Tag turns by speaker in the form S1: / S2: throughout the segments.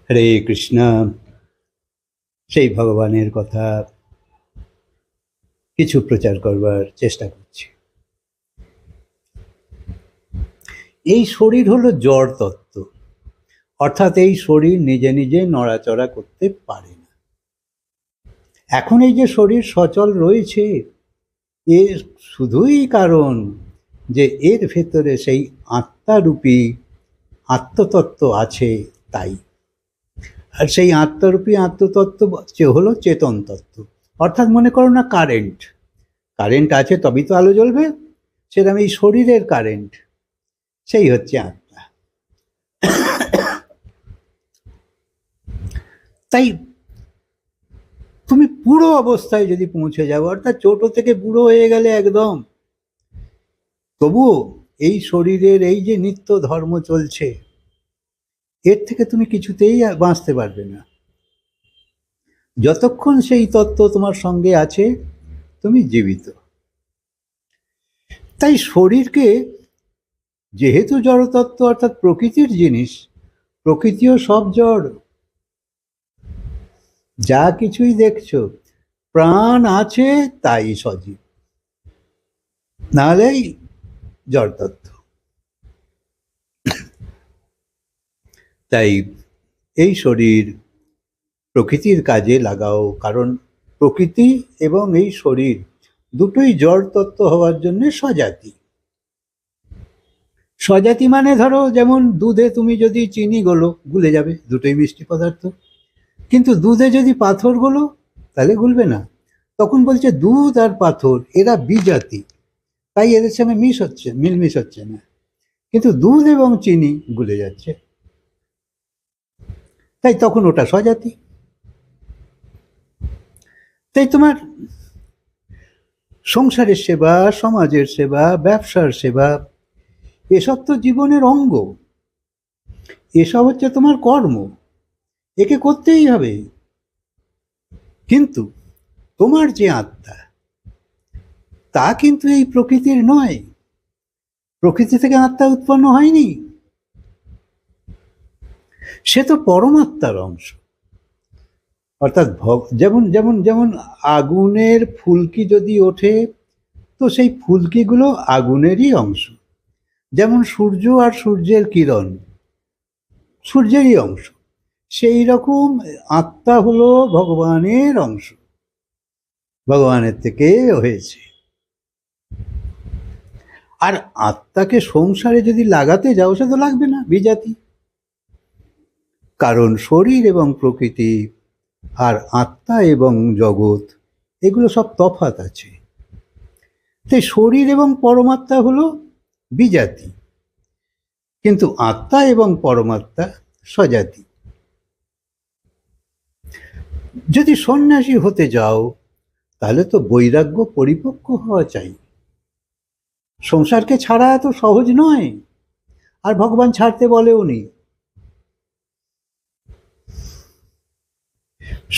S1: হরে কৃষ্ণ। সেই ভগবানের কথা কিছু প্রচার করবার চেষ্টা করছি। এই শরীর হলো জড় তত্ত্ব, অর্থাৎ এই শরীর নিজে নিজে নড়াচড়া করতে পারে না। এখন এই যে শরীর সচল রয়েছে, এর শুধুই কারণ যে এর ভেতরে সেই আত্মারূপী আত্মতত্ত্ব আছে, তাই। আর সেই আত্মারূপী আত্মতত্ত্ব হলো চেতন তত্ত্ব, অর্থাৎ মনে করো না কারেন্ট। কারেন্ট আছে তবেই তো আলো জ্বলবে, সেরকম এই শরীরের কারেন্ট, সেই হচ্ছে আত্মা। তাই তুমি পুরো অবস্থায় যদি পৌঁছে যাও, অর্থাৎ ছোট থেকে বুড়ো হয়ে গেলে একদম, তবুও এই শরীরের এই যে নিত্য ধর্ম চলছে, এর থেকে তুমি কিছুতেই বাঁচতে পারবে না। যতক্ষণ সেই তত্ত্ব তোমার সঙ্গে আছে, তুমি জীবিত। তাই শরীরকে যেহেতু জড়তত্ত্ব অর্থাৎ প্রকৃতির জিনিস, প্রকৃতিও সব জড়। যা কিছুই দেখছো, প্রাণ আছে তাই সজীব, নাহলেই জড়তত্ত্ব। তাই এই শরীর প্রকৃতির কাজে লাগাও, কারণ প্রকৃতি এবং এই শরীর দুটোই জড়তত্ত্ব হওয়ার জন্য সজাতি। সজাতি মানে ধরো, যেমন দুধে তুমি যদি চিনি গুলে যাবে, দুটোই মিষ্টি পদার্থ। কিন্তু দুধে যদি পাথর গোলো, তাহলে গুলবে না। তখন বলছে দুধ আর পাথর এরা বিজাতি, তাই এদের সঙ্গে মিলমিশ হচ্ছে না। কিন্তু দুধ এবং চিনি গুলে যাচ্ছে, তাই তখন ওটা সজাতি। তাই তোমার সংসারের সেবা, সমাজের সেবা, ব্যবসার সেবা, এসব তো জীবনের অঙ্গ। এসব হচ্ছে তোমার কর্ম, একে করতেই হবে। কিন্তু তোমার যে আত্মা, তা কিন্তু এই প্রকৃতির নয়। প্রকৃতি থেকে আত্মা উৎপন্ন হয়নি, সে তো পরমাত্মার অংশ। অর্থাৎ যেমন যেমন যেমন আগুনের ফুলকি যদি ওঠে, তো সেই ফুলকিগুলো আগুনেরই অংশ। যেমন সূর্য আর সূর্যের কিরণ সূর্যেরই অংশ, সেই রকম আত্মা হলো ভগবানের অংশ, ভগবানের থেকে হয়েছে। আর আত্মাকে সংসারে যদি লাগাতে যাও, সে তো লাগবে না, বিজাতি। কারণ শরীর এবং প্রকৃতি আর আত্মা এবং জগৎ, এগুলো সব তফাৎ আছে। তাই শরীর এবং পরমাত্মা হলো বিজাতি, কিন্তু আত্মা এবং পরমাত্মা স্বজাতি। যদি সন্ন্যাসী হতে যাও, তাহলে তো বৈরাগ্য পরিপক্ক হওয়া চাই। সংসারকে ছাড়া এত সহজ নয়, আর ভগবান ছাড়তে বলেওনি।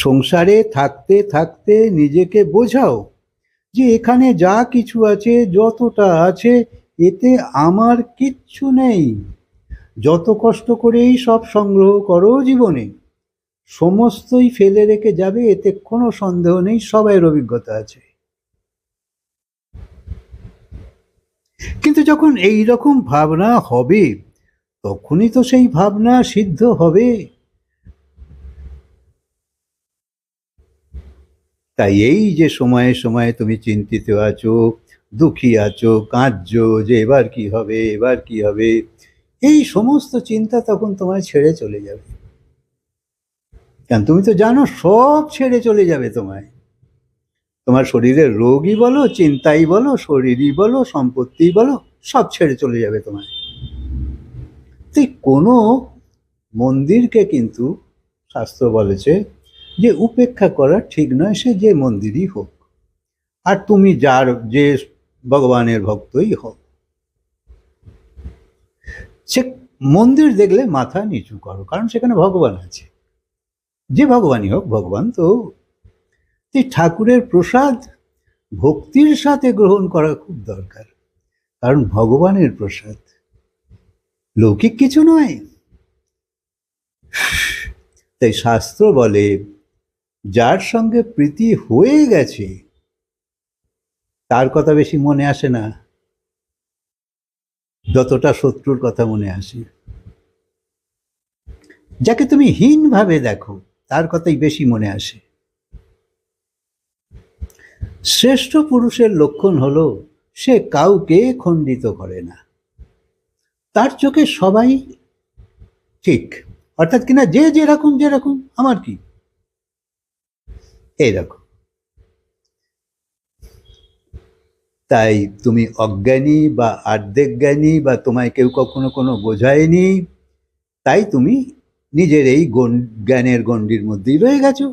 S1: সংসারে থাকতে থাকতে নিজেকে বোঝাও যে এখানে যা কিছু আছে, যতটা আছে, এতে আমার কিচ্ছু নেই। যত কষ্ট করেই সব সংগ্রহ করো জীবনে, সমস্তই ফেলে রেখে যাবে, এতে কোনো সন্দেহ নেই, সবাইয়ের অভিজ্ঞতা আছে। কিন্তু যখন এই রকম ভাবনা হবে, তখনই তো সেই ভাবনা সিদ্ধ হবে। তাই এই যে সময়ে সময়ে তুমি চিন্তিত আছো, দুঃখী আছো, কাঁদছো যে এবার কি হবে, এবার কি হবে, এই সমস্ত চিন্তা তখন তোমায় ছেড়ে চলে যাবে। কারণ তুমি তো জানো সব ছেড়ে চলে যাবে তোমায়। তোমার শরীরের রোগই বলো, চিন্তাই বলো, শরীরই বলো, সম্পত্তি বলো, সব ছেড়ে চলে যাবে তোমায়। তাই কোনো মন্দিরকে কিন্তু শাস্ত্র বলেছে যে উপেক্ষা করা ঠিক নয়, সে যে মন্দিরই হোক, আর তুমি যার যে ভগবানের ভক্তই হোক। সে মন্দির দেখলে মাথা নিচু করো, কারণ সেখানে ভগবান আছে। যে ভগবানই হোক, ভগবান তো। এই ঠাকুরের প্রসাদ ভক্তির সাথে গ্রহণ করা খুব দরকার, কারণ ভগবানের প্রসাদ লৌকিক কিছু নয়। তাই শাস্ত্র বলে, যার সঙ্গে প্রীতি হয়ে গেছে তার কথা বেশি মনে আসে না যতটা শত্রুর কথা মনে আসে। যাকে তুমি হীনভাবে দেখো তার কথাই বেশি মনে আসে। শ্রেষ্ঠ পুরুষের লক্ষণ হলো সে কাউকে খণ্ডিত করে না, তার চোখে সবাই ঠিক, অর্থাৎ কিনা যে যেরকম যেরকম আমার কি, এইরকম। তাই তুমি অজ্ঞানী বা আর্ধেক জ্ঞানী বা তোমায় কেউ কখনো কোনো বোঝায়নি, তাই তুমি নিজের এই জ্ঞানের গণ্ডির মধ্যেই রয়ে গেছো।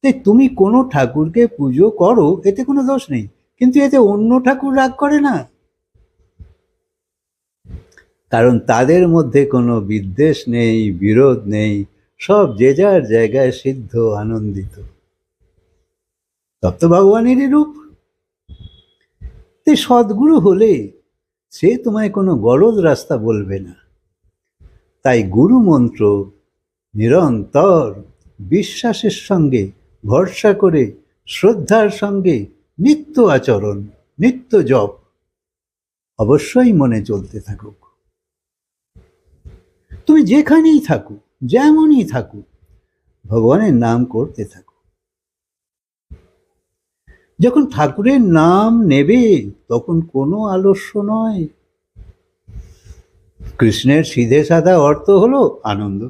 S1: তাই তুমি কোনো ঠাকুরকে পুজো করো, এতে কোনো দোষ নেই, কিন্তু এতে অন্য ঠাকুর রাগ করে না, কারণ তাদের মধ্যে কোনো বিদ্বেষ নেই, বিরোধ নেই, সব যে যার জায়গায় সিদ্ধ আনন্দিত। তত্ত্ব ভগবানেরই রূপ। তাই সদ্গুরু হলে সে তোমায় কোনো গলদ রাস্তা বলবে না। তাই গুরু মন্ত্র নিরন্তর বিশ্বাসের সঙ্গে, ভরসা করে, শ্রদ্ধার সঙ্গে নিত্য আচরণ, নিত্য জপ অবশ্যই মনে চলতে থাকুক। তুমি যেখানেই থাকো, যেমনই থাকো, ভগবানের নাম করতে থাকো। যখন ঠাকুরের নাম নেবে তখন কোনো আলস্য নয়। কৃষ্ণের সিধে সাদা অর্থ হলো আনন্দ।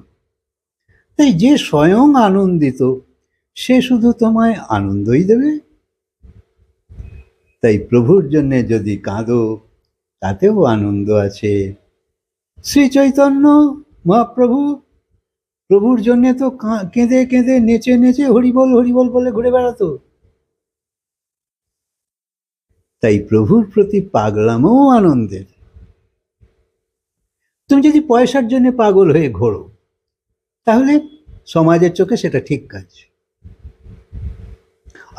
S1: তাই যে স্বয়ং আনন্দিত সে শুধু তোমায় আনন্দই দেবে। তাই প্রভুর জন্যে যদি কাঁদো তাতেও আনন্দ আছে। শ্রী চৈতন্য মহাপ্রভু প্রভুর জন্যে তো কেঁদে কেঁদে নেচে নেচে হরিবল হরিবল বলে ঘুরে বেড়াতো। তাই প্রভুর প্রতি পাগলামও আনন্দের। তুমি যদি পয়সার জন্য পাগল হয়ে ঘোরো তাহলে সমাজের চোখে সেটা ঠিক কাজ।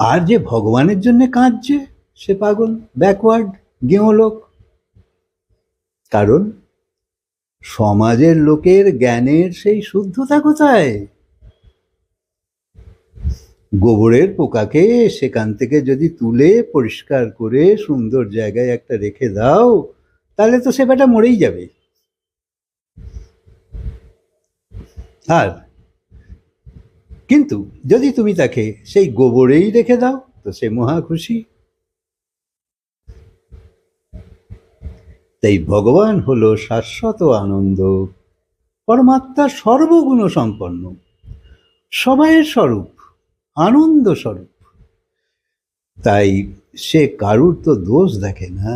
S1: আর যে ভগবানের জন্য কাঁদছে সে পাগল, ব্যাকওয়ার্ড, গেঁয়ো লোক। কারণ সমাজের লোকের জ্ঞানের সেই শুদ্ধতা কোথায়? গোবরের পোকাকে সেখান থেকে যদি তুলে পরিষ্কার করে সুন্দর জায়গায় একটা রেখে দাও তাহলে তো সে বেটা মরেই যাবে। আর কিন্তু যদি তুমি তাকে সেই গোবরেই রেখে দাও তো সে মহা খুশি। তাই ভগবান হলো শাশ্বত আনন্দ, পরমাত্মা সর্বগুণ সম্পন্ন, সবাইয়ের স্বরূপ, আনন্দ স্বরূপ। তাই সে কারুর তো দোষ দেখে না।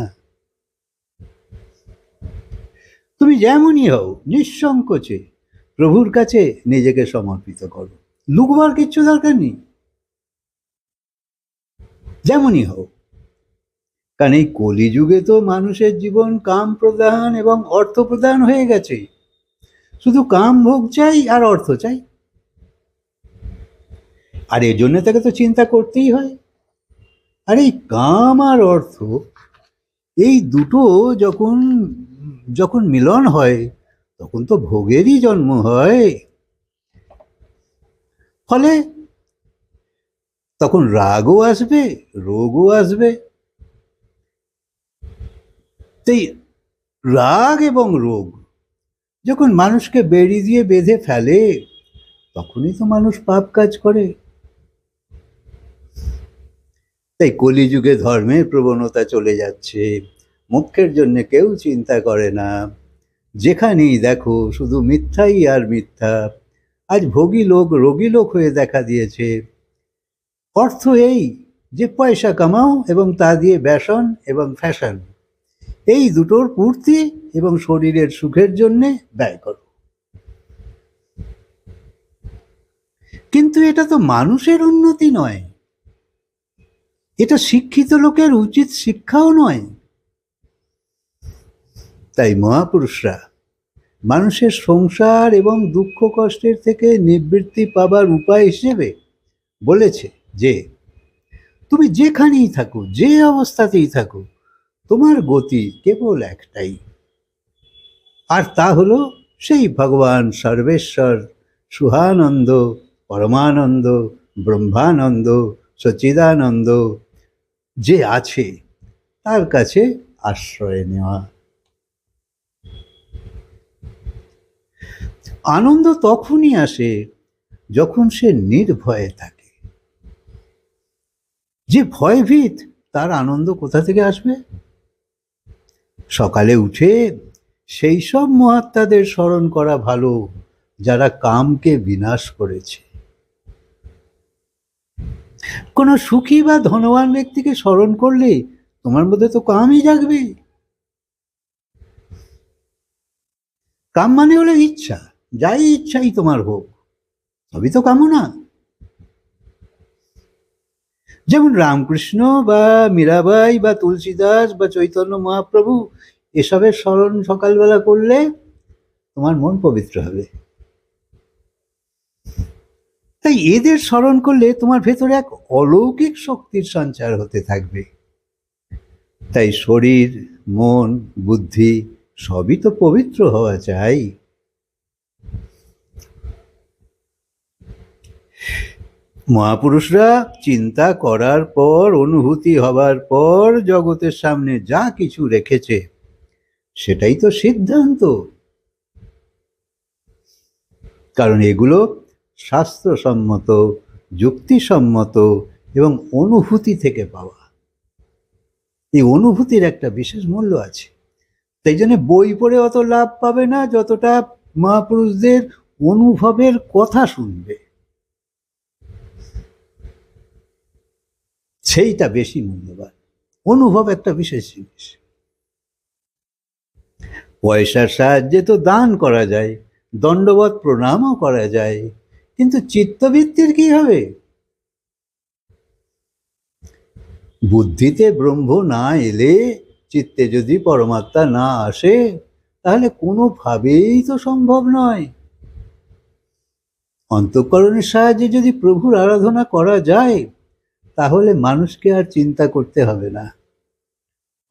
S1: তুমি যেমনই হও নিঃসংকোচে প্রভুর কাছে নিজেকে সমর্পিত করো, লুকবার কিচ্ছু দরকার নেই, যেমনই হও। কারণ এই কলিযুগে তো মানুষের জীবন কাম প্রদান এবং অর্থ প্রদান হয়ে গেছে। শুধু কাম ভোগ চাই আর অর্থ চাই, আর এর জন্য তাকে তো চিন্তা করতেই হয়। আর এই কাম আর অর্থ এই দুটো যখন যখন মিলন হয় তখন তো ভোগেরই জন্ম হয়। ফলে তখন রাগও আসবে, রোগও আসবে। তাই রাগ এবং রোগ যখন মানুষকে বেড়ি দিয়ে বেঁধে ফেলে তখনই তো মানুষ পাপ কাজ করে। তাই কলিযুগে ধর্মের প্রবণতা চলে যাচ্ছে, মোক্ষের জন্য কেউ চিন্তা করে না। যেখানেই দেখো শুধু মিথ্যাই আর মিথ্যা। আজ ভোগী লোক রোগী লোক হয়ে দেখা দিয়েছে। অর্থ এই যে পয়সা কামাও এবং তা দিয়ে ব্যসন এবং ফ্যাশন এই দুটোর পূর্তি এবং শরীরের সুখের জন্যে ব্যয় করো। কিন্তু এটা তো মানুষের উন্নতি নয়, এটা শিক্ষিত লোকের উচিত শিক্ষাও নয়। তাই মহাপুরুষরা মানুষের সংসার এবং দুঃখ কষ্টের থেকে নিবৃত্তি পাবার উপায় হিসেবে বলেছে যে তুমি যেখানেই থাকো, যে অবস্থাতেই থাকো, তোমার গতি কেবল একটাই, আর তা হলো সেই ভগবান সর্বেশ্বর সুহানন্দ, পরমানন্দ, ব্রহ্মানন্দ, সচ্চিদানন্দ যে আছে তার কাছে আশ্রয় নেওয়া। আনন্দ তখনই আসে যখন সে নির্ভয়ে থাকে। যে ভয়ভীত তার আনন্দ কোথা থেকে আসবে? সকালে উঠে সেই সব মহাত্মাদের স্মরণ করা ভালো যারা কামকে বিনাশ করেছে। কোনো সুখী বা ধনবান ব্যক্তিকে স্মরণ করলে তোমার মধ্যে তো কামই জাগবে। কাম মানে হলো ইচ্ছা, যাই ইচ্ছাই তোমার হোক, সবই তো কামনা। যেমন রামকৃষ্ণ বা মীরাবাই বা তুলসীদাস বা চৈতন্য মহাপ্রভু এসবের স্মরণ সকালবেলা করলে তোমার মন পবিত্র হবে। তাই এদের স্মরণ করলে তোমার ভেতরে এক অলৌকিক শক্তির সঞ্চার হতে থাকবে। তাই শরীর, মন, বুদ্ধি সবই তো পবিত্র হওয়া চাই। মহাপুরুষরা চিন্তা করার পর, অনুভূতি হবার পর জগতের সামনে যা কিছু রেখেছে সেটাই তো সিদ্ধান্ত। কারণ এগুলো শাস্ত্রসম্মত, যুক্তিসম্মত এবং অনুভূতি থেকে পাওয়া। এই অনুভূতির একটা বিশেষ মূল্য আছে। তাই জন্য বই পড়ে অত লাভ পাবে না যতটা মহাপুরুষদের অনুভবের কথা শুনবে, সেইটা বেশি মূল্যবান। অনুভব একটা বিশেষ জিনিস। পয়সার সাহায্যে তো দান করা যায়, দণ্ডবত প্রণামও করা যায়, কিন্তু চিত্তবৃত্তির কি হবে? বুদ্ধিতে ব্রহ্ম না এলে, চিত্তে যদি পরমাত্মা না আসে, তাহলে কোনোভাবেই তো সম্ভব নয়। অন্তঃকরণের সাহায্যে যদি প্রভুর আরাধনা করা যায়, তাহলে মানুষকে আর চিন্তা করতে হবে না।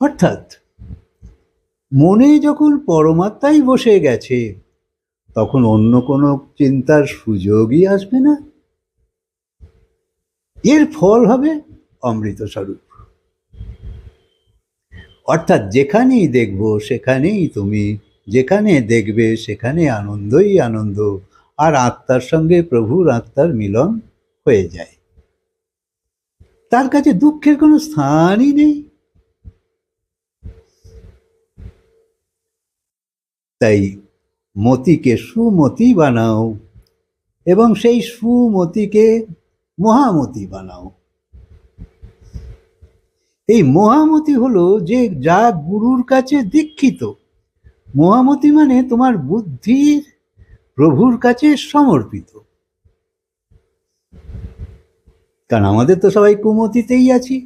S1: অর্থাৎ মনে যখন পরমাত্মাই বসে গেছে, তখন অন্য কোনো চিন্তার সুযোগই আসবে না। এর ফল হবে অমৃত স্বরূপ। অর্থাৎ যেখানেই দেখব সেখানেই তুমি, যেখানে দেখবে সেখানে আনন্দই আনন্দ, আর আত্মার সঙ্গে প্রভুর আত্মার মিলন হয়ে যায়। তার কাছে দুঃখের কোনো স্থানই নেই। তাই মতিকে সুমতি বানাও এবং সেই সুমতিকে মহামতি বানাও। এই মহামতি হলো যে যা গুরুর কাছে দীক্ষিত। মহামতি মানে তোমার বুদ্ধির প্রভুর কাছে সমর্পিত। কারণ আমাদের তো সবাই কুমতিতেই আছি।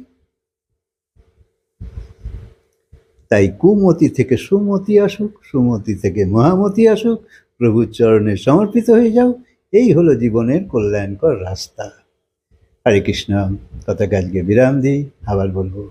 S1: তাই কুমতি থেকে সুমতি আসুক, সুমতি থেকে মহামতি আসুক, প্রভুর চরণে সমর্পিত হয়ে যাও। এই হলো জীবনের কল্যাণকর রাস্তা। হরে কৃষ্ণ। কথাকে আজকে বিরাম দিই, আবার বলবো।